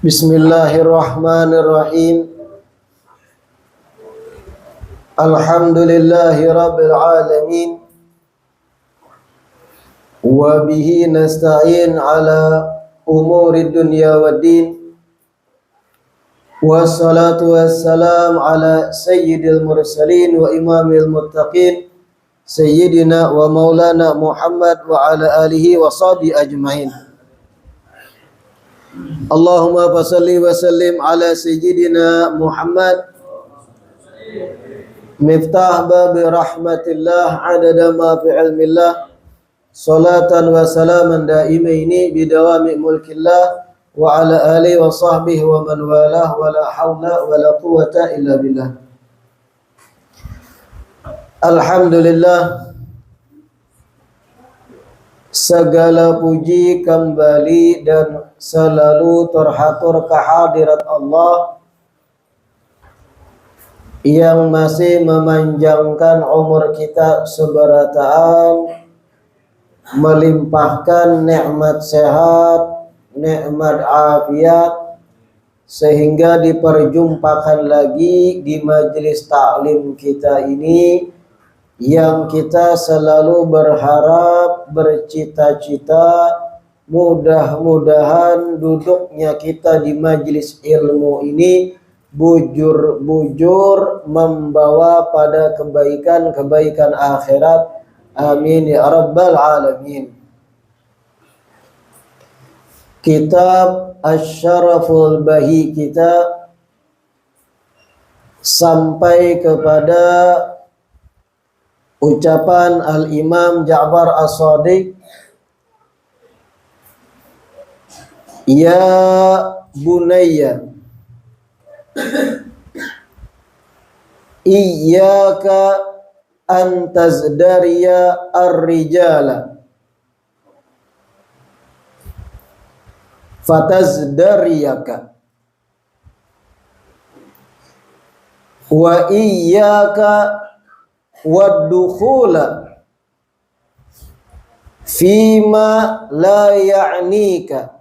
Bismillahirrahmanirrahim. Alhamdulillahi rabbil alamin. Wa bihi nasta'in ala umuri dunya waddin. Wassalatu wassalam ala sayyidil mursalin wa imamil muttaqin sayyidina wa maulana Muhammad wa ala alihi wa sahbihi ajmain. Allahumma fasalli wa sallim ala sayyidina Muhammad miftah babi rahmatillah adada ma fi ilmillah salatan wa salaman daimaini bidawami mulkillah wa ala alihi wa sahbihi wa man walah wa la hawla wa la quwata illa billah. Alhamdulillah, segala puji kembali dan selalu terhatur kehadirat Allah yang masih memanjangkan umur kita seberataan, melimpahkan nikmat sehat, nikmat afiat, sehingga diperjumpakan lagi di majelis taklim kita ini yang kita selalu berharap, bercita-cita, mudah-mudahan duduknya kita di majelis ilmu ini bujur-bujur membawa pada kebaikan-kebaikan akhirat. Amin ya rabbal alamin. Kitab Asy-Syaraful Bahi kita sampai kepada ucapan Al-Imam Ja'far As-Shadiq, ya bunayya iyyaka an tazdariya ar-rijala fatazdariyaka wa iyyaka wad-dukhula fima la ya'nika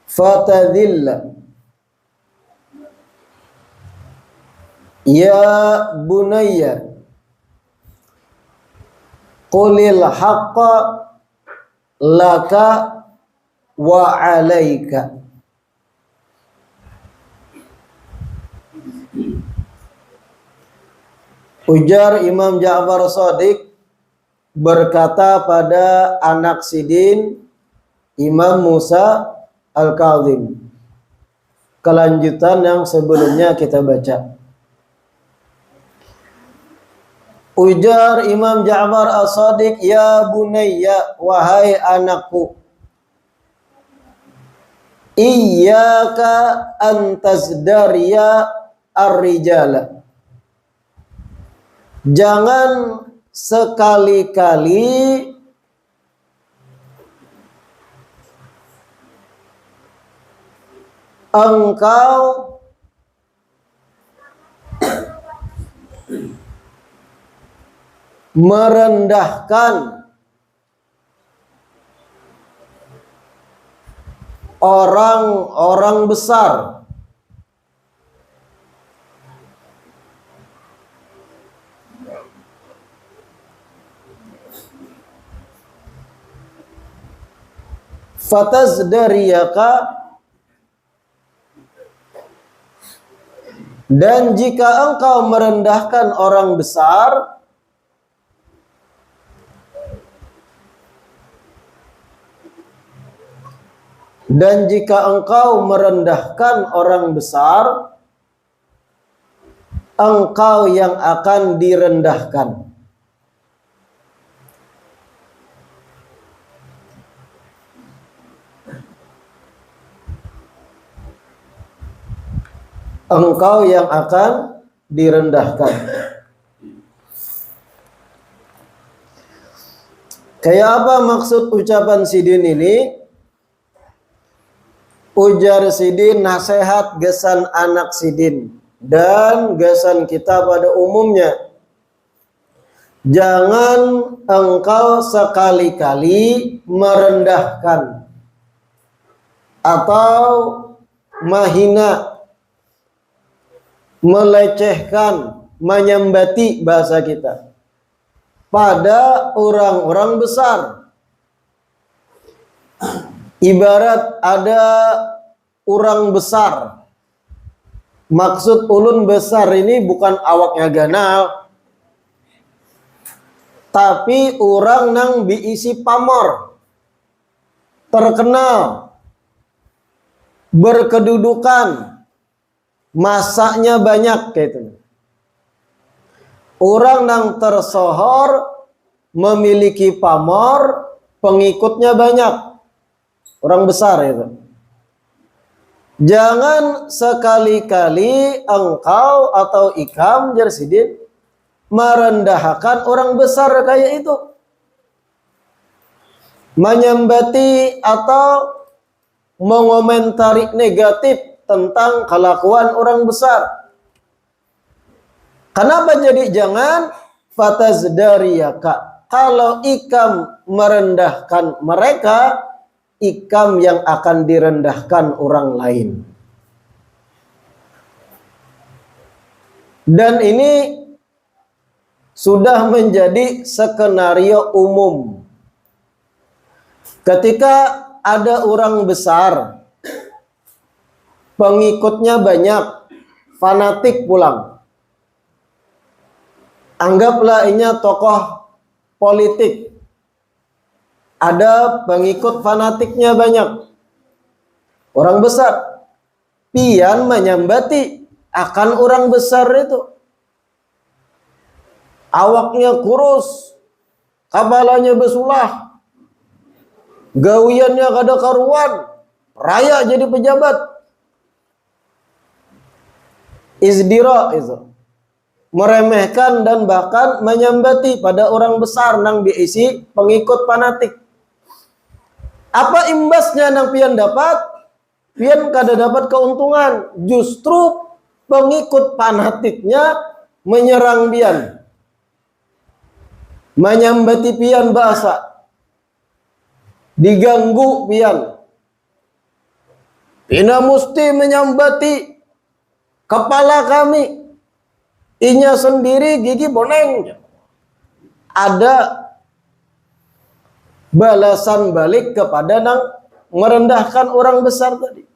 fatadhilla. Ya bunayya qulil haqqa laka wa alaika. Ujar Imam Ja'far Shadiq berkata pada anak sidin Imam Musa Al-Kazim, kelanjutan yang sebelumnya kita baca. Ujar Imam Ja'far As-Shadiq, ya bunayya, wahai anakku, iyyaka an tazdariya ar-rijala, jangan sekali-kali engkau merendahkan orang-orang besar, fatazdariyaka, dan jika engkau merendahkan orang besar, dan jika engkau merendahkan orang besar, engkau yang akan direndahkan. Engkau yang akan direndahkan. Kayak apa maksud ucapan sidin ini? Ujar sidin, nasihat gesan anak sidin dan gesan kita pada umumnya. Jangan engkau sekali-kali merendahkan atau mahina, melecehkan, menyambati bahasa kita pada orang-orang besar. Ibarat ada orang besar. Maksud ulun besar ini bukan awaknya ganal, tapi orang nang diisi pamor, terkenal, berkedudukan, masaknya banyak gitu. Orang nang tersohor, memiliki pamor, pengikutnya banyak. Orang besar itu. Jangan sekali-kali engkau atau ikam Jarsidin merendahkan orang besar kayak itu. Menyambati atau mengomentari negatif tentang kelakuan orang besar. Kenapa jadi jangan? Fatazdariyaka. Kalau ikam merendahkan mereka, ikam yang akan direndahkan orang lain. Dan ini sudah menjadi skenario umum. Ketika ada orang besar, pengikutnya banyak, fanatik pulang. Anggaplah ini tokoh politik. Ada pengikut fanatiknya banyak. Orang besar pian menyambati akan orang besar itu. Awaknya kurus, kepalanya besulah, gawiannya kada karuan, raya jadi pejabat. Izdira itu. Meremehkan dan bahkan menyambati pada orang besar nang diisi pengikut fanatik. Apa imbasnya nang pian dapat? Pian kada dapat keuntungan. Justru pengikut fanatiknya menyerang pian. Menyambati pian bahasa. Diganggu pian. Pina musti menyambati kepala kami. Inya sendiri gigi boneng. Ada balasan balik kepada nang merendahkan orang besar tadi.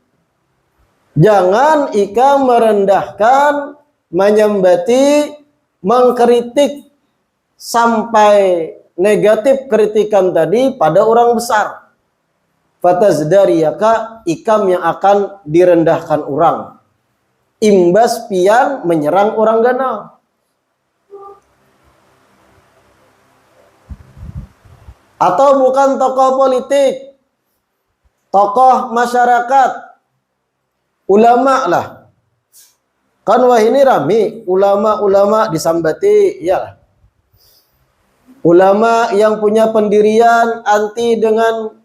Jangan ika merendahkan, menyambati, mengkritik sampai negatif kritikan tadi pada orang besar. Fatazdariyaka, ikam yang akan direndahkan orang. Imbas pian menyerang orang ganal. Atau bukan tokoh politik, tokoh masyarakat, ulama lah. Kan wah ini rame, ulama-ulama disambati, iyalah. Ulama yang punya pendirian anti dengan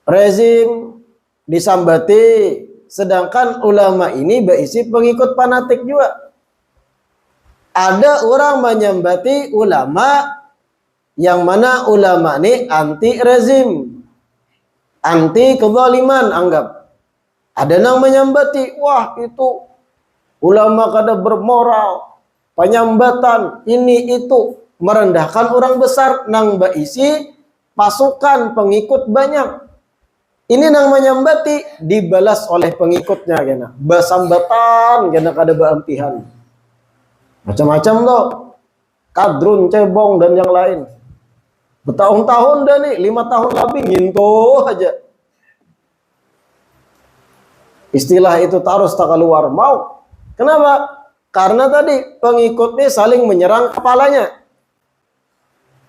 rezim disambati, sedangkan ulama ini berisi pengikut fanatik juga. Ada orang menyambati ulama yang mana ulama ini anti rezim, anti kezaliman anggap. Ada yang menyambati, wah itu ulama kada bermoral, penyambatan ini itu, merendahkan orang besar nang berisi pasukan pengikut banyak. Ini nang menyambati dibalas oleh pengikutnya kena. Basambatan kena kada beampihan. Macam-macam loh. Kadrun, cebong dan yang lain. Bertahun-tahun dah nih, 5 tahun lebih nginto aja. Istilah itu terus tak keluar mau. Kenapa? Karena tadi pengikutnya saling menyerang kepalanya.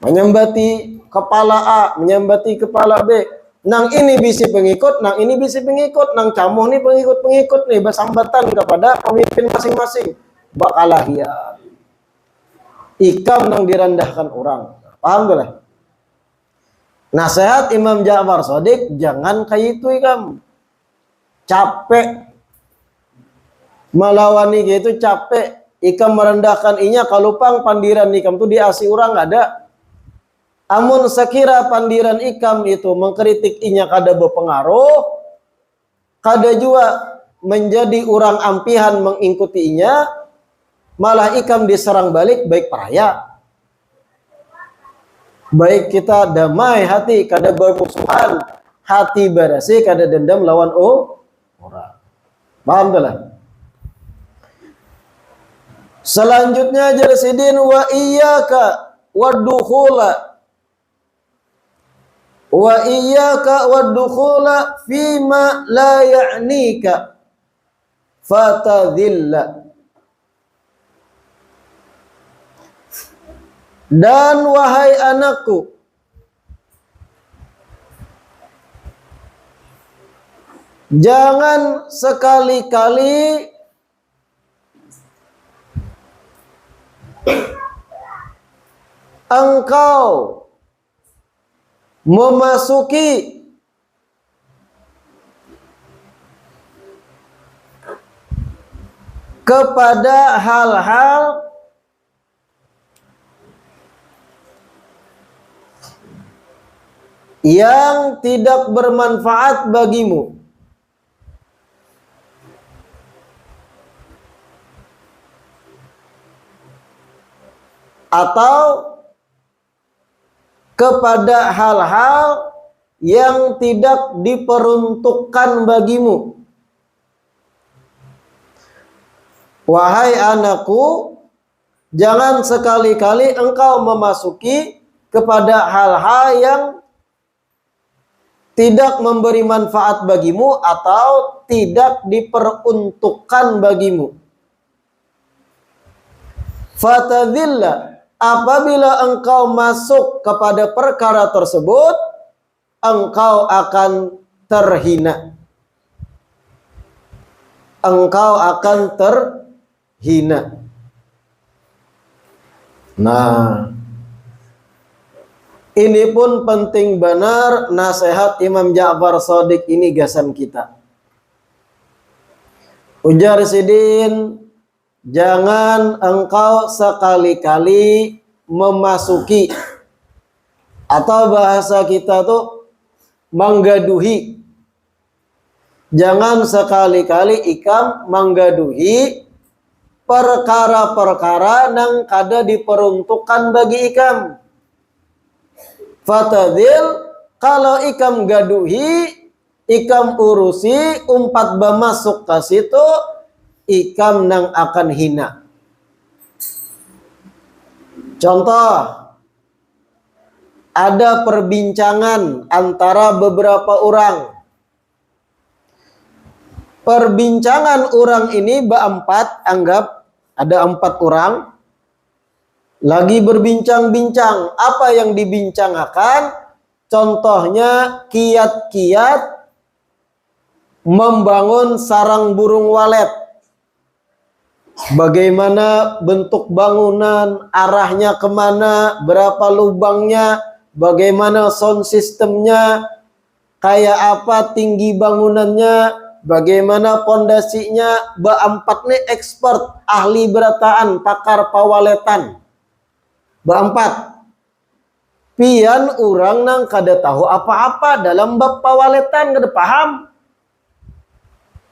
Menyambati kepala A, menyambati kepala B. Nang ini bisi pengikut, nang ini bisi pengikut, nang camuh nih pengikut-pengikut nih bersambatan kepada pemimpin masing-masing. Bakalah ya. Ikam nang direndahkan orang. Paham tuh lah? Nasihat Imam Ja'far Shadiq, jangan kayak itu ikam. Capek. Melawani gitu capek. Ikam merendahkan inya kalau pang pandiran ikam tuh diasi orang ada. Amun sekira pandiran ikam itu mengkritik inya kada berpengaruh, kada jua menjadi orang ampihan mengikutinya, malah ikam diserang balik baik peraya. Baik kita damai hati, kada bermusuhan, hati bersih, kada dendam lawan orang. Paham telah? Selanjutnya Jarsidin wa iyyaka waddukhula fima la ya'nika fatadhilla. Dan wahai anakku, jangan sekali-kali engkau memasuki kepada hal-hal yang tidak bermanfaat bagimu, atau kepada hal-hal yang tidak diperuntukkan bagimu. Wahai anakku, jangan sekali-kali engkau memasuki kepada hal-hal yang tidak memberi manfaat bagimu atau tidak diperuntukkan bagimu. Fatadhilla, apabila engkau masuk kepada perkara tersebut, engkau akan terhina. Engkau akan terhina. Nah, ini pun penting benar nasihat Imam Ja'far Shadiq ini gasan kita. Ujar Sidin, jangan engkau sekali-kali memasuki, atau bahasa kita tuh menggaduhi. Jangan sekali-kali ikam menggaduhi perkara-perkara yang kada diperuntukkan bagi ikam. Fatadil, kalau ikam gaduhi, ikam urusi, umpat bermasuk ke situ, ikam nang akan hina. Contoh, ada perbincangan antara beberapa orang. Perbincangan orang ini berempat, anggap ada 4 orang. Lagi berbincang-bincang, apa yang dibincangkan? Contohnya kiat-kiat membangun sarang burung walet. Bagaimana bentuk bangunan, arahnya kemana, berapa lubangnya, bagaimana sound sistemnya, kayak apa tinggi bangunannya, bagaimana pondasinya. Berempat nih expert, ahli berataan, pakar pawaletan. Berempat. Pian orang nang kada tahu apa-apa dalam bab pawaletan, kada paham.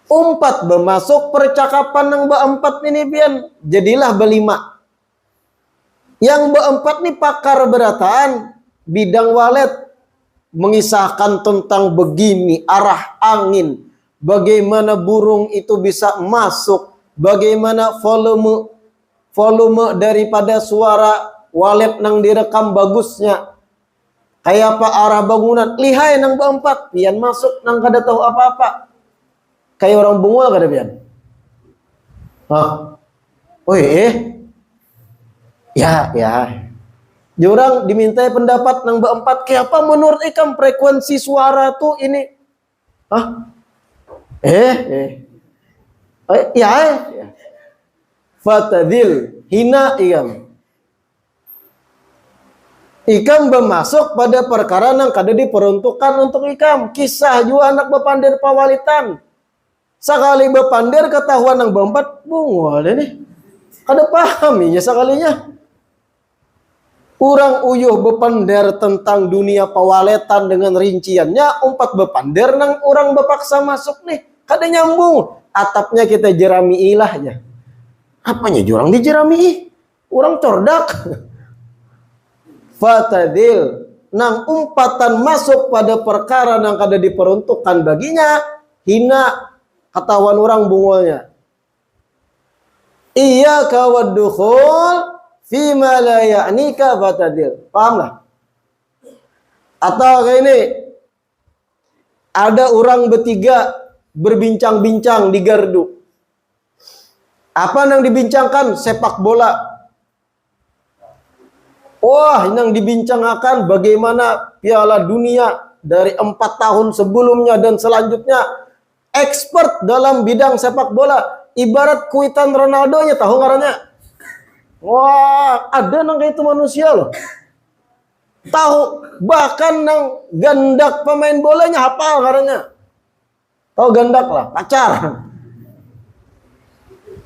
Umpat bermasuk percakapan nang berempat ini pian, jadilah berlima. Yang berempat nih pakar berataan bidang walet, mengisahkan tentang begini arah angin, bagaimana burung itu bisa masuk, bagaimana volume daripada suara walet nang direkam bagusnya, kayak apa arah bangunan, lihai nang berempat, pian masuk nang kada tahu apa-apa, kayak orang bungul kada pian. Ya. Diorang dimintai pendapat nang berempat, kayak apa menurut ikam frekuensi suara tuh ini? Fatadil, hina ikam. Ikam bermasuk pada perkara yang kada diperuntukkan untuk ikam. Kisah juga anak bepandir pawalitan. Sekali bepandir ketahuan yang berempat, bungol ini. Kada pahaminya sekalinya. Orang uyuh bepandir tentang dunia pawaletan dengan rinciannya, umpat bepandir nang orang bepaksa masuk nih. Kada nyambung. Atapnya kita jerami ilahnya. Apanya jurang dijerami? Orang cordak. Fatadil. Nang umpatan masuk pada perkara nang kada diperuntukkan baginya, hina katawan orang bungolnya. Iyyaka waddukhul fima la ya'nika fatadil. Paham lah? Atau kayak ini, ada orang bertiga berbincang-bincang di gardu. Apa yang dibincangkan? Sepak bola. Wah, yang dibincangkan bagaimana Piala Dunia dari 4 tahun sebelumnya dan selanjutnya. Expert dalam bidang sepak bola. Ibarat kuitan Ronaldo-nya, tahu ngarannya? Wah, ada nang kayak itu manusia loh. Tahu, bahkan nang gandak pemain bolanya hafal ngarannya. Tahu gandak lah, pacar.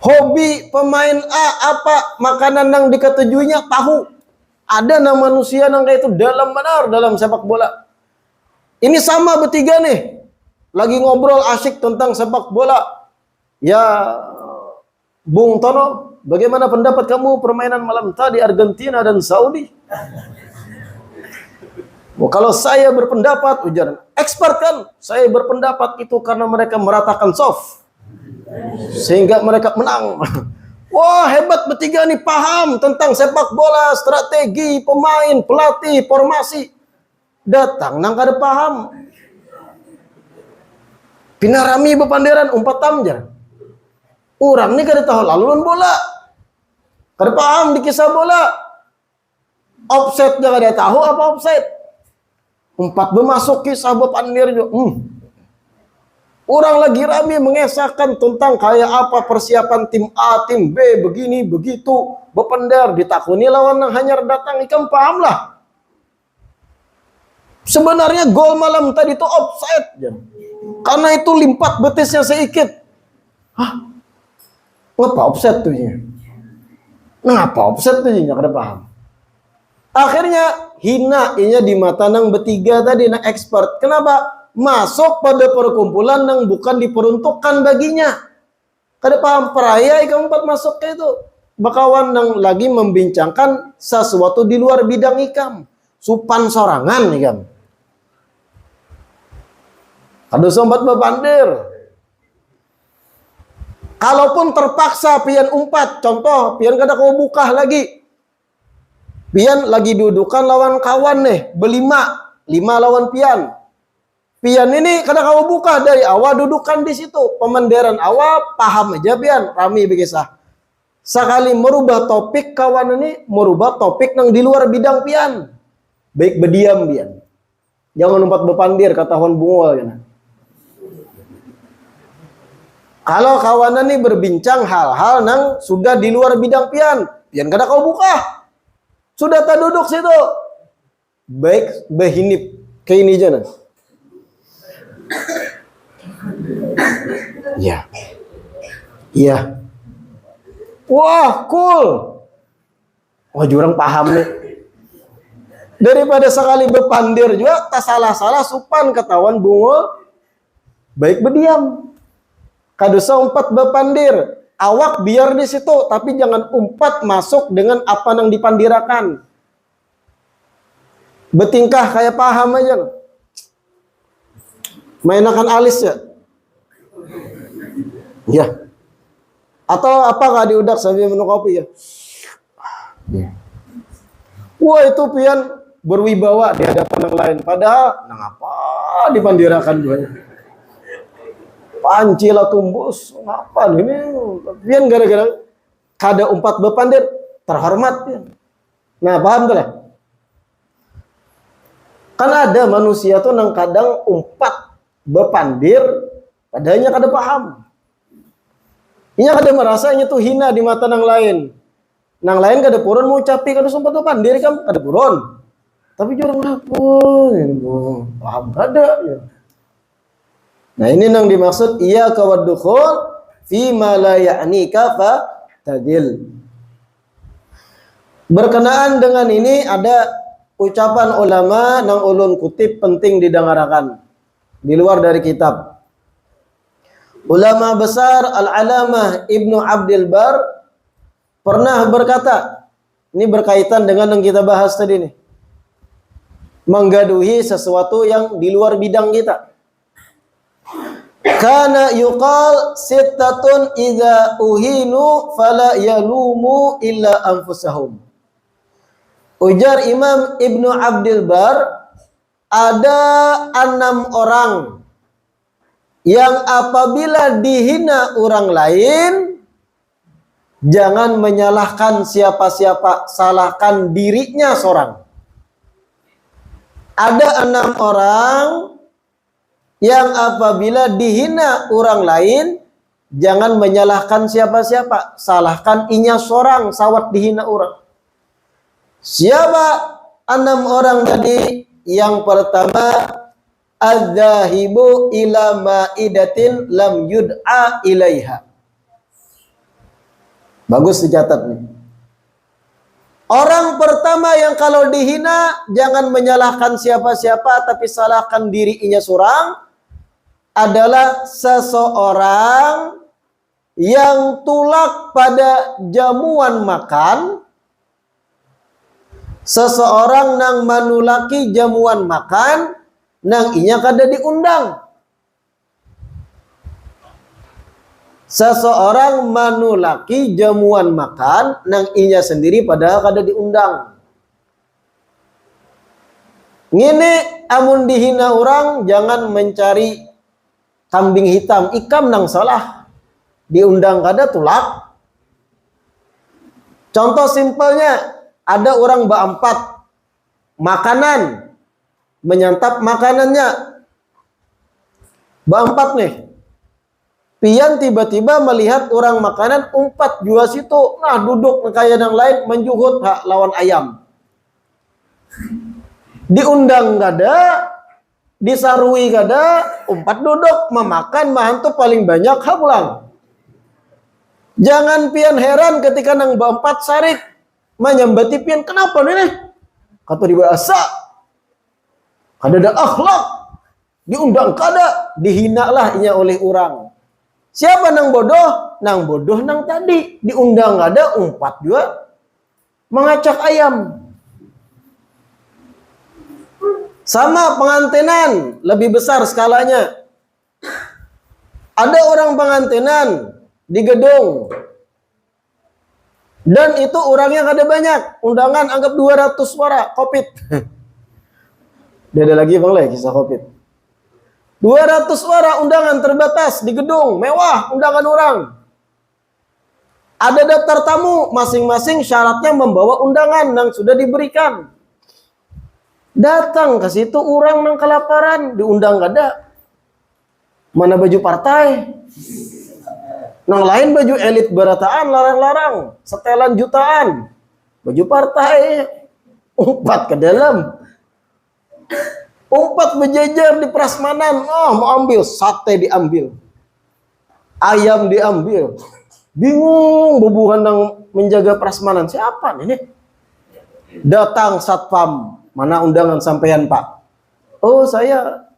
Hobi pemain A apa, makanan yang diketujuinya tahu. Ada nang manusia nang kayak itu dalam benar dalam sepak bola. Ini sama bertiga nih. Lagi ngobrol asyik tentang sepak bola. Ya, Bung Tono, bagaimana pendapat kamu permainan malam tadi Argentina dan Saudi? Oh, kalau saya berpendapat, ujar expert kan, saya berpendapat itu karena mereka meratakan soft. Sehingga mereka menang. Wah, hebat bertiga nih, paham tentang sepak bola, strategi, pemain, pelatih, formasi. Datang nang kada paham. Pinarami bepanderan umpat tamjar. Orang nih kada tahu laluan bola. Kada paham di kisah bola. Offset dia kada tahu apa offset. Umpat bermasuk kisah bepandir juga. Orang lagi rame mengesahkan tentang kayak apa persiapan tim A, tim B, begini, begitu. Bependar, ditakuni lawan yang hanya datang, ikan paham lah. Sebenarnya gol malam tadi itu offside. Karena itu limpat betisnya sedikit. Hah? Ngapa offside tuh? Ngapa offside tuh? Kada paham. Akhirnya hina inya di mata nang bertiga tadi, nang expert. Kenapa? Masuk pada perkumpulan yang bukan diperuntukkan baginya. Kada paham peraya ikan empat masuk ke itu. Bakawan yang lagi membincangkan sesuatu di luar bidang ikam. Supan sorangan ikam. Kada sombat bepandir. Kalaupun terpaksa pian umpat, contoh pian kada kau buka lagi. Pian lagi dudukan lawan kawan nih, berlima, 5 lawan pian. Pian ini kadang kamu buka dari awal dudukan di situ. Pemandiran awal paham aja pian, rami begisah. Sekali merubah topik kawan ini, merubah topik yang di luar bidang pian. Baik berdiam pian. Jangan umpat bepandir katahuan bungol ya. Kalau kawan ini berbincang hal-hal yang sudah di luar bidang pian, pian kada kau buka. Sudah tak duduk situ. Baik behinip kayak ini aja. Ya. Iya. Wah, cool. Wah, jurang paham nih. Daripada sekali bepandir juga, tak salah-salah supan ketahuan bungul. Baik berdiam. Kadosa umpat bepandir. Awak biar di situ, tapi jangan umpat masuk dengan apa yang dipandirakan. Betingkah kayak paham aja. Mainakan alis ya. Ya. Atau apakah diudak sambil minum kopi ya? Wah, itu pian berwibawa di hadapan yang lain. Padahal nang apa dipandirakan gue. Panci lah tumbus. Ngapa ini? Pian gara-gara kada umpat bepandir terhormat ya. Nah, paham tuh lah. Kan ada manusia tuh nang kadang umpat bepandir padahal kada paham. Inya kada merasa inya tuh hina di mata nang lain. Nang lain kada purun mau ucapi kada sempat bepandir kan kada purun. Tapi jurang ngapun. Paham kada ya. Nah, ini nang dimaksud iya kawaddukhul fi ma la ya'nika fa tadil. Berkenaan dengan ini ada ucapan ulama nang ulun kutip penting didengarakan di luar dari kitab. Ulama besar Al-Alamah Ibnu Abdul Bar pernah berkata, ini berkaitan dengan yang kita bahas tadi nih, menggaduhi sesuatu yang di luar bidang kita. Kana yuqal sittatun idza uhinu fala yalumu illa anfusahum. Ujar Imam Ibnu Abdul Bar, ada 6 orang yang apabila dihina orang lain, jangan menyalahkan siapa-siapa, salahkan dirinya seorang. Ada 6 orang yang apabila dihina orang lain, jangan menyalahkan siapa-siapa, salahkan inya seorang, sawat dihina orang. Siapa 6 orang tadi? Yang pertama, adzahibu ila maidatin lam yud'a ilaiha. Bagus dicatat nih. Orang pertama yang kalau dihina jangan menyalahkan siapa-siapa tapi salahkan dirinya seorang adalah seseorang yang tulak pada jamuan makan. Seseorang nang manulaki jamuan makan nang inya kada diundang. Seseorang manulaki jamuan makan nang inya sendiri padahal kada diundang. Ngene amun dihina orang jangan mencari kambing hitam, ikam nang salah. Diundang kada tulak. Contoh simpelnya, ada orang berempat makanan, menyantap makanannya. Berempat nih. Pian tiba-tiba melihat orang makanan umpat jua situ. Nah duduk kayak yang lain menjuhut hak lawan ayam. Diundang kada, disarui kada, umpat duduk memakan mahantu paling banyak hak pulang. Jangan pian heran ketika nang berempat sarik menyambati pian, kenapa nih? Kata di bahasa kada ada akhlak, diundang kada, dihina lah inya oleh orang. Siapa nang bodoh? Nang bodoh nang tadi, diundang kada, umpat juga mengacak ayam. Sama pengantinan, lebih besar skalanya. Ada orang pengantinan di gedung. Dan itu orangnya kada banyak. Undangan anggap 200 suara, Covid. Dia ada lagi bang kisah Covid. 200 suara undangan terbatas di gedung, mewah undangan orang. Ada daftar tamu, masing-masing syaratnya membawa undangan yang sudah diberikan. Datang ke situ orang nang kelaparan, diundang kada. Mana baju partai? Nang lain baju elit berataan larang-larang, setelan jutaan. Baju partai umpat ke dalam. Umpat berjejer di prasmanan. Oh, mau ambil sate diambil. Ayam diambil. Bingung bubuhan yang menjaga prasmanan. Siapa ini? Datang satpam. Mana undangan sampean, Pak? Oh, saya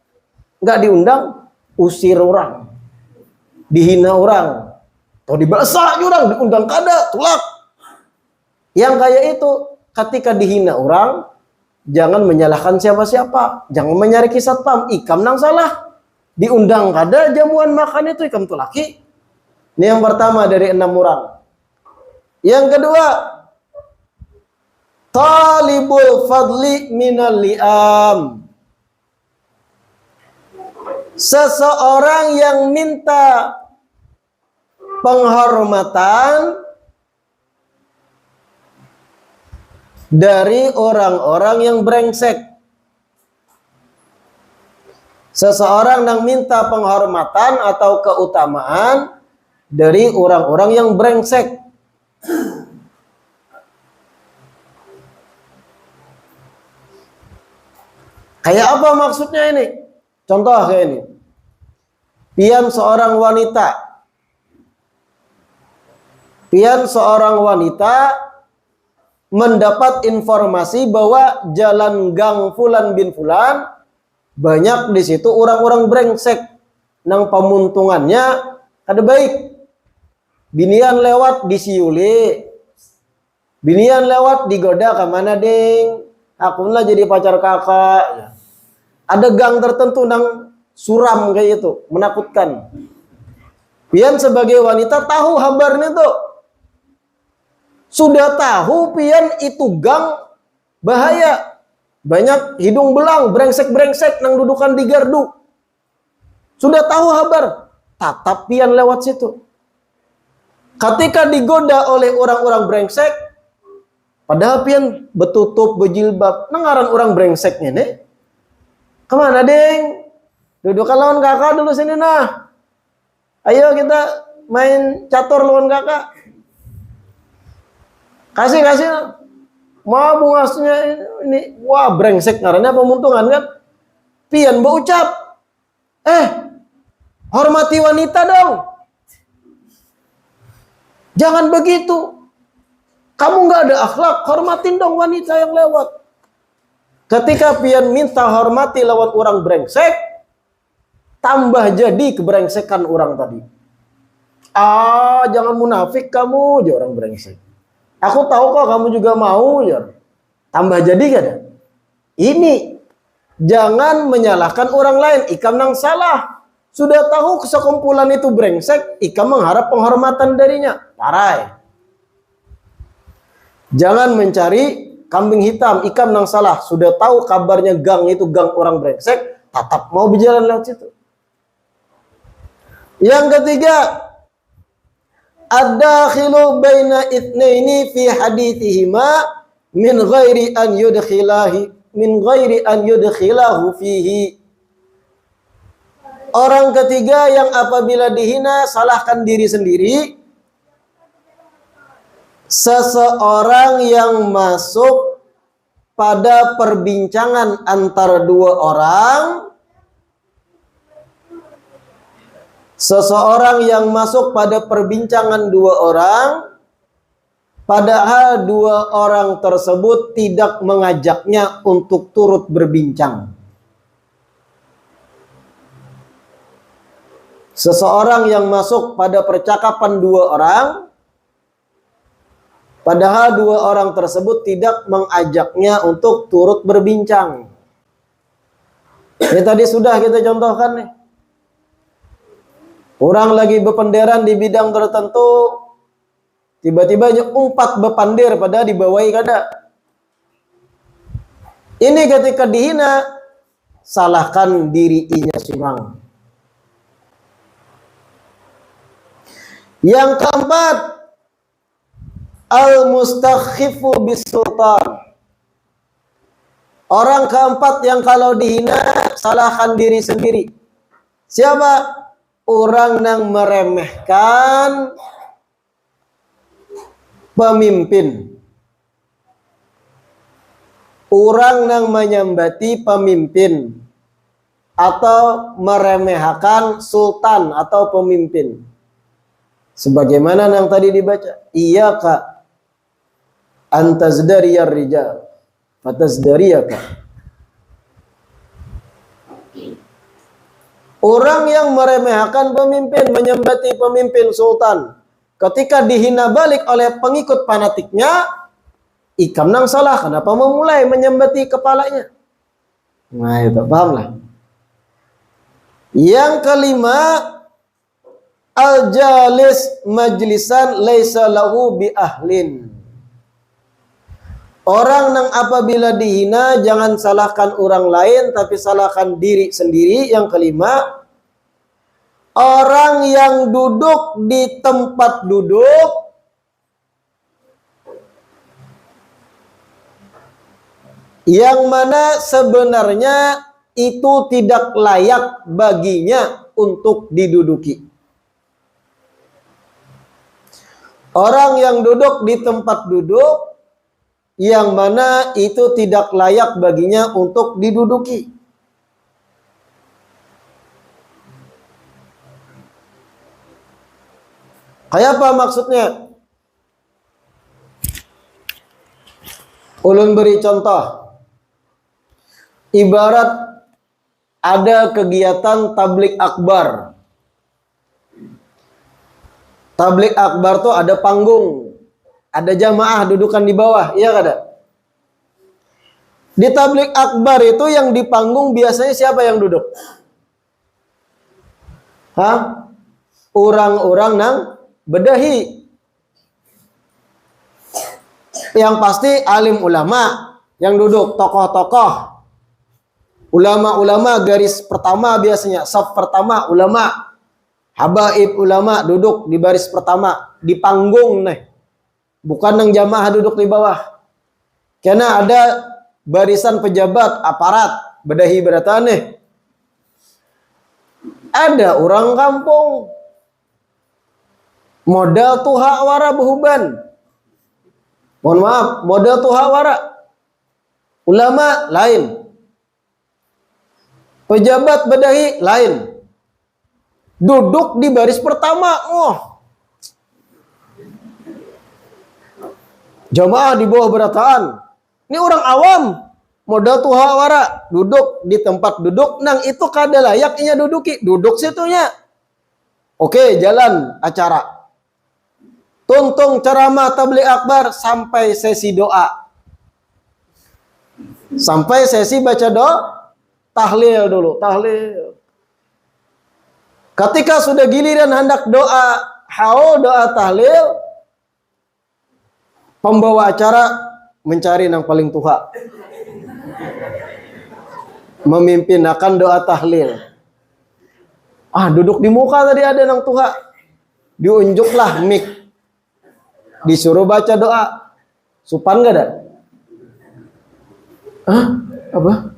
nggak diundang. Usir orang. Dihina orang. Atau dibahasa orang, diundang kada, tulak. Yang kayak itu, ketika dihina orang, jangan menyalahkan siapa-siapa. Jangan mencari satpam, ikam nang salah. Diundang kada, jamuan makan itu ikam tulaki. Ini yang pertama dari 6 orang. Yang kedua, talibul fadli minal li'am. Seseorang yang minta penghormatan dari orang-orang yang brengsek. Seseorang yang minta penghormatan atau keutamaan dari orang-orang yang brengsek. Kayak apa maksudnya ini? Contoh kayak ini. Pian seorang wanita. Pian seorang wanita mendapat informasi bahwa jalan gang Fulan bin Fulan banyak di situ orang-orang brengsek. Nang pemuntungannya kada baik. Binian lewat disiuli, binian lewat digoda ke mana deng, aku lah jadi pacar kakak. Ada gang tertentu nang suram kayak itu, menakutkan. Pian sebagai wanita tahu kabarnya tuh, sudah tahu pian itu gang bahaya, banyak hidung belang, brengsek-brengsek nang dudukan di gardu. Sudah tahu kabar, tatap pian lewat situ. Ketika digoda oleh orang-orang brengsek, padahal pian betutup berjilbab, nengaran orang brengseknya nih. Kemana deng? Dudukan lawan kakak dulu sini nah. Ayo kita main catur lawan kakak. Kasih. Mau bungasnya ini, wah brengsek ngarannya pemuntungan kan? Pian berucap, hormati wanita dong. Jangan begitu. Kamu nggak ada akhlak, hormatin dong wanita yang lewat. Ketika pian minta hormati lawan orang brengsek, tambah jadi kebrengsekan orang tadi. Jangan munafik kamu, ya orang brengsek. Aku tahu kok kamu juga mau, ya. Tambah jadi gak ada? Ini jangan menyalahkan orang lain, ikam nang salah. Sudah tahu sekumpulan itu brengsek, ikam mengharap penghormatan darinya. Parai. Jangan mencari kambing hitam, ikam nang salah. Sudah tahu kabarnya gang itu gang orang brengsek, tetap mau berjalan lewat situ. Yang ketiga, ad-dakhilu baina itsnaini fi hadithihima min ghairi an yudkhilahu fihi. Orang ketiga yang apabila dihina salahkan diri sendiri. Seseorang yang masuk pada perbincangan antara dua orang. Seseorang yang masuk pada perbincangan dua orang, padahal dua orang tersebut tidak mengajaknya untuk turut berbincang. Seseorang yang masuk pada percakapan dua orang, padahal dua orang tersebut tidak mengajaknya untuk turut berbincang. Ini tadi sudah kita contohkan nih. Orang lagi bependeran di bidang tertentu, tiba-tiba umpat bepandir pada dibawahi kada. Ini ketika dihina, salahkan dirinya surang. Yang keempat, al-mustakhifu bis-sultan. Orang keempat yang kalau dihina, salahkan diri sendiri. Siapa? Orang yang meremehkan pemimpin. Orang yang menyambati pemimpin. Atau meremehkan sultan atau pemimpin. Sebagaimana yang tadi dibaca. Iyaka antazdariyar rijal. Fatazdariyaka. Orang yang meremehkan pemimpin, menyembati pemimpin sultan, ketika dihina balik oleh pengikut fanatiknya, ikam nang salah. Kenapa memulai menyembati kepalanya? Nah itu, pahamlah. Yang kelima, al-jalis majlisan laisa lahu bi ahlin. Orang yang apabila dihina jangan salahkan orang lain tapi salahkan diri sendiri. Yang kelima, orang yang duduk di tempat duduk yang mana sebenarnya itu tidak layak baginya untuk diduduki. Orang yang duduk di tempat duduk yang mana itu tidak layak baginya untuk diduduki. Kayak apa maksudnya? Ulun beri contoh. Ibarat ada kegiatan tablik akbar. Tablik akbar tuh ada panggung, ada jamaah dudukan di bawah, iya kada? Di tablik akbar itu yang di panggung biasanya siapa yang duduk? Hah? Orang-orang nang bedahi. Yang pasti alim ulama yang duduk, tokoh-tokoh. Ulama-ulama garis pertama biasanya, saf pertama ulama. Habaib ulama duduk di baris pertama, di panggung nih. Bukan yang jamaah duduk di bawah. Karena ada barisan pejabat, aparat, bedahi beratan nih. Ada orang kampung. Modal tuha wara behuban. Mohon maaf, modal tuha wara. Ulama lain. Pejabat bedahi lain. Duduk di baris pertama. Jamaah di bawah berataan. Ini orang awam. Modal tuha wara. Duduk di tempat duduk. Nang itu kada layaknya duduki. Duduk situnya. Oke, jalan acara. Tuntung ceramah tabligh akbar sampai sesi doa. Sampai sesi baca doa. Tahlil dulu. Tahlil. Ketika sudah giliran hendak doa, doa tahlil, pembawa acara mencari yang paling tua. Memimpin akan doa tahlil. Duduk di muka tadi ada yang tua. Diunjuklah mic. Disuruh baca doa. Supan gak ada? Apa?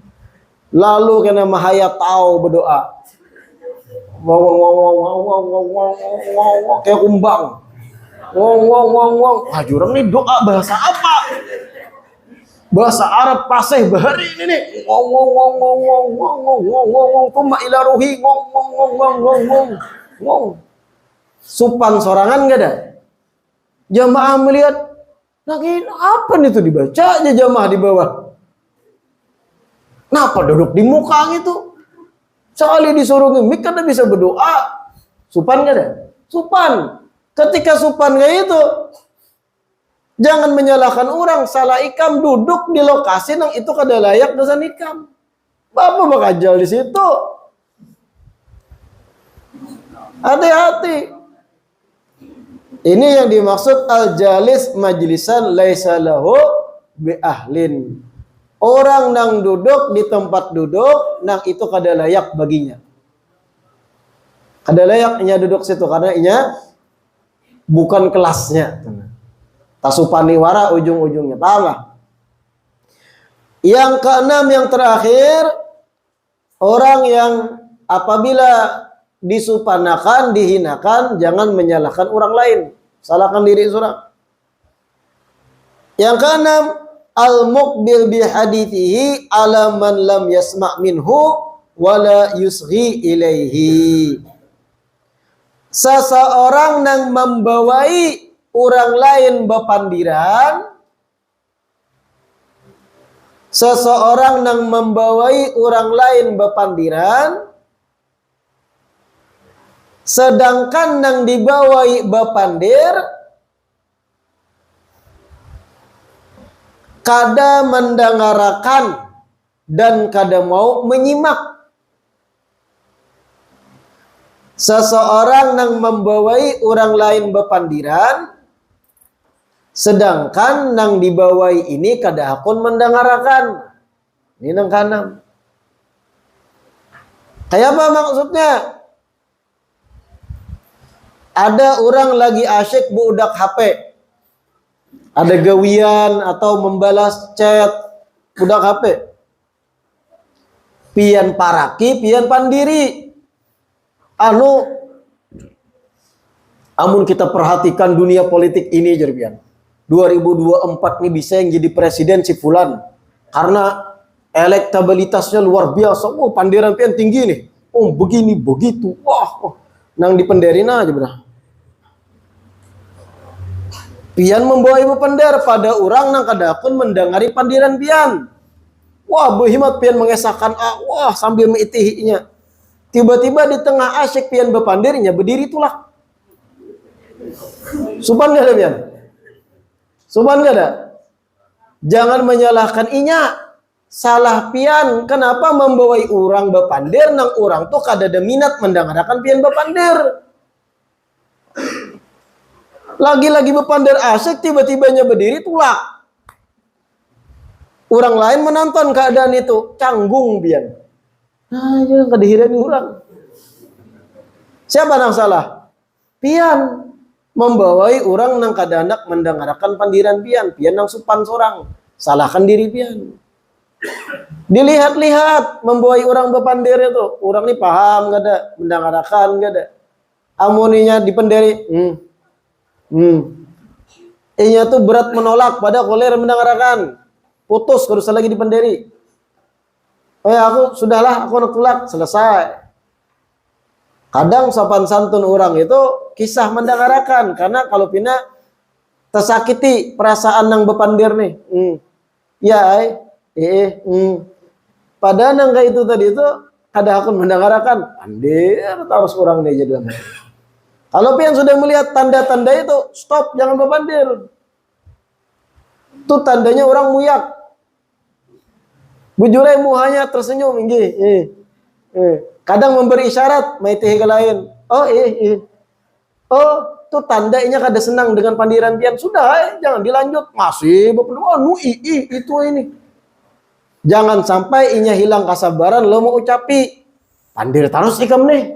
Lalu kena mahaya tahu berdoa. Kayak kumbang. Jurang nih doa bahasa apa? Bahasa Arab pasih bahari ini nih. Tumma ila ruhi. Supan sorangan gak ada? Jamaah melihat, apa nih tuh dibaca aja jamaah di bawah. Kenapa duduk di muka gitu? Sekali disuruh ngemik kan bisa berdoa. Supan gak ada? Supan. Ketika supan kayak itu, jangan menyalahkan orang. Salah ikam duduk di lokasi yang itu kada layak dosa ikam. Bapak bakajal di situ. Hati-hati. Ini yang dimaksud al-jalis majlisan laisa lahu bi ahlin. Orang nang duduk di tempat duduk nang itu kada layak baginya. Kada layaknya duduk situ karena inya bukan kelasnya. Tasupani wara ujung-ujungnya. Paham lah? Yang keenam yang terakhir, orang yang apabila disupanakan, dihinakan, jangan menyalahkan orang lain. Salahkan diri seorang. Yang keenam, al-muqbil bihadithihi ala man lam yasma' minhu wala yusghi ilaihi. Seseorang yang membawai orang lain bepandiran, seseorang yang membawai orang lain bepandiran, sedangkan yang dibawai bepandir kada mendengarkan dan kada mau menyimak. Seseorang yang membawai orang lain bepandiran, sedangkan yang dibawai ini kada hakun mendengarkan. Ini nang kanam. Kayak apa maksudnya? Ada orang lagi asyik budak HP. Ada gawian atau membalas chat budak HP. Pian paraki, pian pandiri. Amun kita perhatikan dunia politik ini Jerbian. 2024 ini bisa yang jadi presiden si fulan. Karena elektabilitasnya luar biasa. Pandiran pian tinggi nih. Begini, begitu. Nang dipenderin aja benar. Pian membawa ibu pendar pada orang nang kadakun mendengari pandiran pian. Berhimat pian mengesahkan sambil meitihinya. Tiba-tiba di tengah asyik pian bepandirnya berdiri itulah. Supan gak ada pian? Supan gak ada? Jangan menyalahkan inya. Salah pian. Kenapa membawai orang bepandir nang orang tuh kadada minat mendengarkan pian bepandir. Lagi-lagi bepandir asik tiba-tibanya berdiri tulak. Orang lain menonton keadaan itu, canggung pian. Nah, jangan kedihiran orang. Siapa yang salah? Pian membawai orang nang kadanak mendengarkan pandiran pian, pian nang supan sorang. Salahkan diri pian. Dilihat-lihat membawai orang bepandir itu, orang ini paham gak ada, mendengarkan gak ada. Amuninya dipenderi. Inya tuh berat menolak pada koler mendengarkan. Putus terus lagi dipenderi. Oh ya, aku sudahlah, aku nak tulak, selesai. Kadang sopan santun orang itu kisah mendengarkan, karena kalau pina tersakiti perasaan nang bepandir nih. Ya, Padahal nang kayak itu tadi itu kada aku mendengarkan, pandir terus orang nih jadi. Kalau pian sudah melihat tanda-tanda itu, stop, jangan bepandir. Itu tandanya orang muyak. Bujurai muhanya tersenyum, kadang memberi isyarat, maitih ke lain. Oh, itu tandanya kada senang dengan pandiran pian. Sudah, jangan dilanjut. Masih bepandir. Itu ini. Jangan sampai inya hilang kesabaran, lo mau ucapi. Pandir terus ikam nih.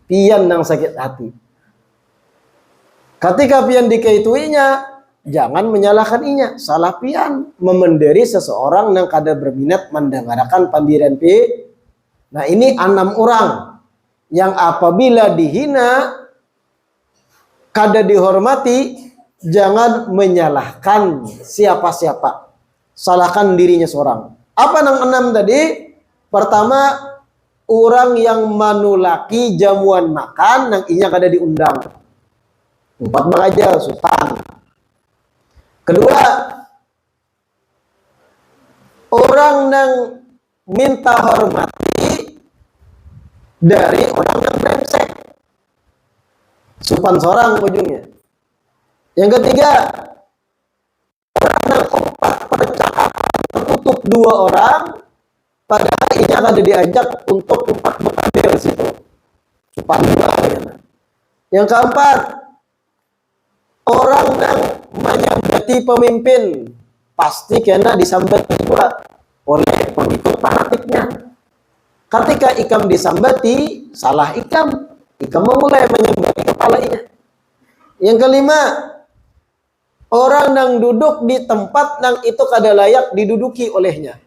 Pian yang sakit hati. Ketika pian dikaituinya, jangan menyalahkan inya. Salah pian memenderi seseorang yang kada berminat mendengarkan pandiran pi. Nah, ini 6 orang yang apabila dihina, kada dihormati, jangan menyalahkan siapa-siapa. Salahkan dirinya seorang. Apa nang 6 tadi? Pertama, orang yang manulaki jamuan makan nang inya kada diundang. 4 bagaja sultan. Kedua, orang yang minta hormati dari orang yang brengsek. Supan seorang ujungnya. Yang ketiga, orang yang umpat percakapan tertutup 2 orang, padahal ini ada diajak untuk umpat bepandir situ. Supan 2. Yang keempat, orang yang menyambati pemimpin pasti kena disambati juga oleh pengikut fanatiknya. Ketika ikam disambati, salah ikam memulai menyambati kepalanya. Yang kelima, orang yang duduk di tempat yang itu kada layak diduduki olehnya.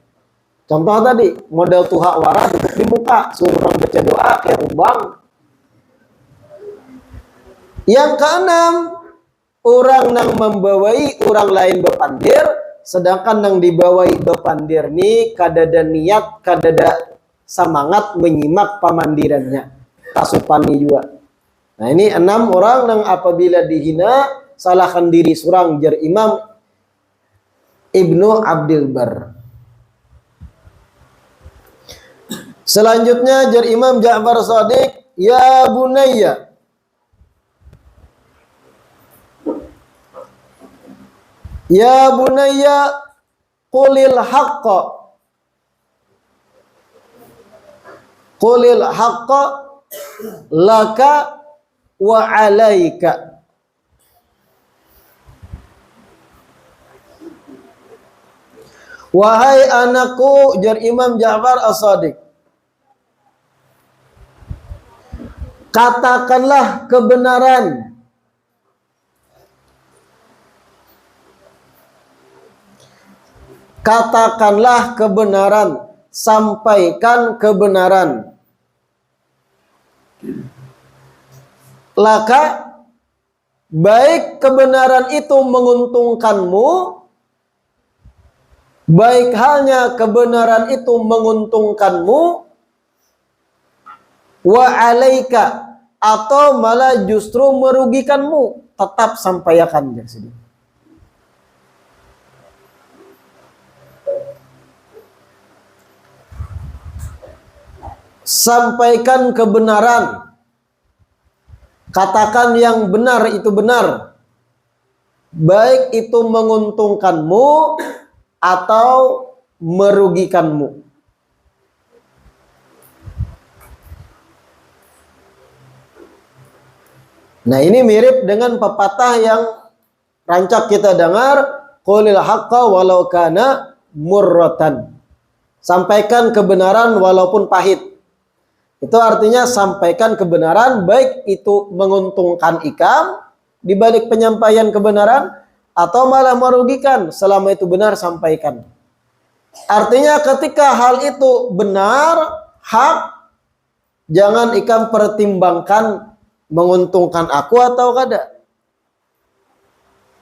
Contoh tadi, model tuha wara duduk di muka, suruh orang baca doa kayak ubang. Yang keenam, orang yang membawai orang lain bepandir, sedangkan yang dibawai bepandir ni kadada niat, kadada semangat menyimak pamandirannya, tasupani juga. Nah, ini 6 orang yang apabila dihina, salahkan diri surang, jar Imam Ibnu Abdul Bar. Selanjutnya jar Imam Ja'far Shadiq, ya bunayya, ya bunayya qulil haqqa, qulil haqqa laka wa alaika. Wahai anakku, jar Imam Ja'far As-Shadiq, katakanlah kebenaran. Katakanlah kebenaran, sampaikan kebenaran. Laka, baik kebenaran itu menguntungkanmu, baik halnya kebenaran itu menguntungkanmu, wa alaika, atau malah justru merugikanmu, tetap sampaikan. Sampaikan kebenaran. Katakan yang benar itu benar, baik itu menguntungkanmu atau merugikanmu. Nah, ini mirip dengan pepatah yang rancak kita dengar, qulil haqqa walau kana murratan. Sampaikan kebenaran walaupun pahit. Itu artinya sampaikan kebenaran, baik itu menguntungkan ikam di balik penyampaian kebenaran atau malah merugikan. Selama itu benar, sampaikan. Artinya ketika hal itu benar, hak, jangan ikam pertimbangkan menguntungkan aku atau kada,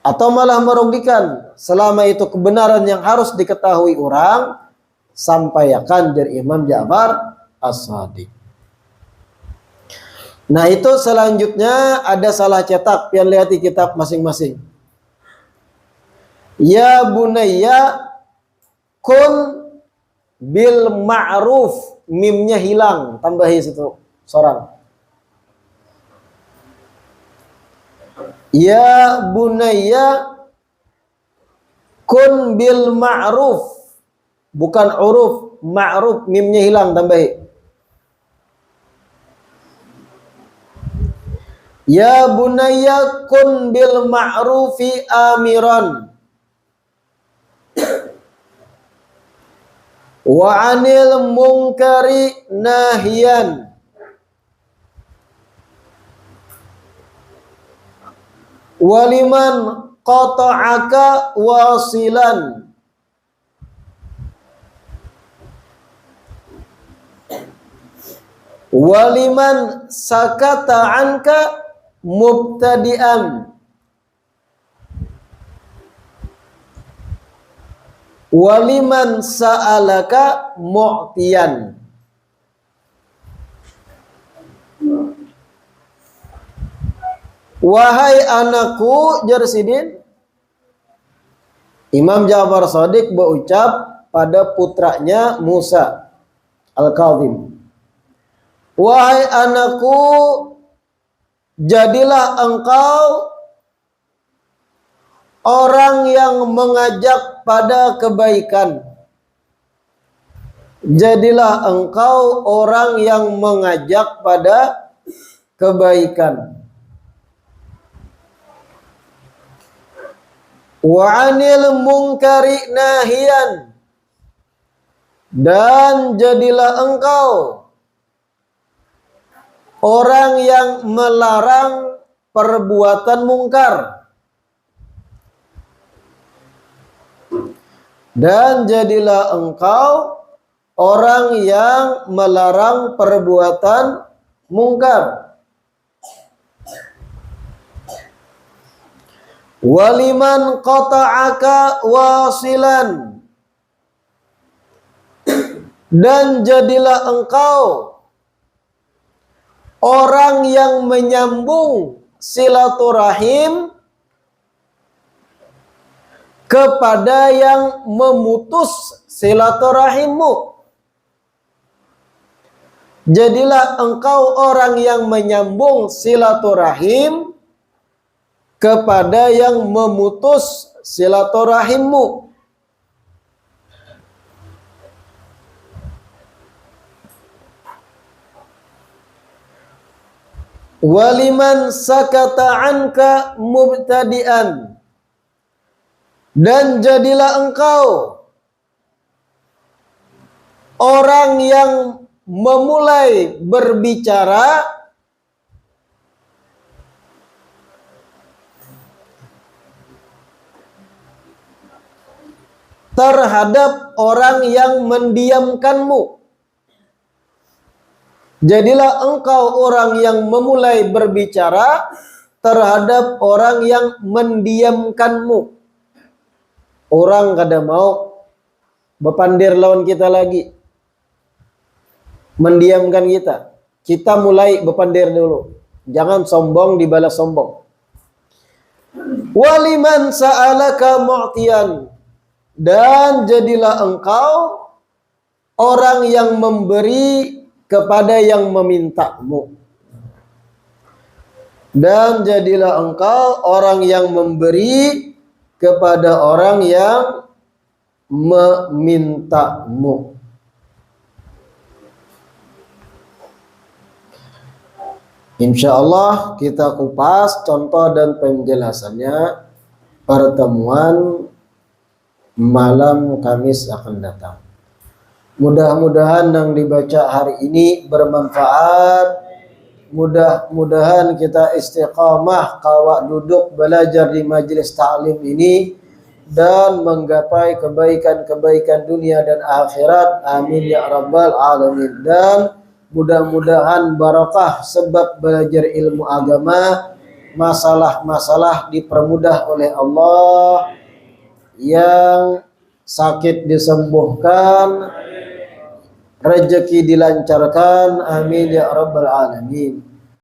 atau malah merugikan. Selama itu kebenaran yang harus diketahui orang, sampaikan dari Imam Ja'far As-Shadiq. Nah, itu selanjutnya ada salah cetak. Pian lihat di kitab masing-masing. Ya bunayya kun bil ma'ruf, mimnya hilang, tambahi situ seorang. Ya bunayya kun bil ma'ruf, bukan uruf, ma'ruf, mimnya hilang, tambahi. Ya bunayya kun bil ma'rufi amiran wa 'anil munkari nahiyan waliman qata'aka wasilan waliman sakata anka mubtadi'an waliman sa'alaka mu'tiyan. Wahai anakku, Jarsidin, Imam Ja'far Shadiq berucap pada putranya Musa Al-Kadhim. Wahai anakku, jadilah engkau orang yang mengajak pada kebaikan. Jadilah engkau orang yang mengajak pada kebaikan. Wa 'anil munkari nahiyan, dan jadilah engkau orang yang melarang perbuatan mungkar. Dan jadilah engkau orang yang melarang perbuatan mungkar. Waliman qata'aka wasilan, dan jadilah engkau orang yang menyambung silaturahim kepada yang memutus silaturahimmu. Jadilah engkau orang yang menyambung silaturahim kepada yang memutus silaturahimmu. Waliman sakata anka mubtadi'an, dan jadilah engkau orang yang memulai berbicara terhadap orang yang mendiamkanmu. Jadilah engkau orang yang memulai berbicara terhadap orang yang mendiamkanmu. Orang kada mau bepandir lawan kita lagi, mendiamkan kita. Kita mulai bepandir dulu. Jangan sombong dibalas sombong. Waliman sa'alaka mu'tiyan, dan jadilah engkau orang yang memberi kepada yang memintamu. Dan jadilah engkau orang yang memberi kepada orang yang memintamu. Insya Allah kita kupas contoh dan penjelasannya pertemuan malam Kamis akan datang. Mudah-mudahan yang dibaca hari ini bermanfaat. Mudah-mudahan kita istiqamah kawak duduk belajar di majelis ta'lim ini dan menggapai kebaikan-kebaikan dunia dan akhirat. Amin ya rabbal alamin. Dan mudah-mudahan barakah sebab belajar ilmu agama, masalah-masalah dipermudah oleh Allah, yang sakit disembuhkan, rezeki dilancarkan. Amin ya rabbal alamin.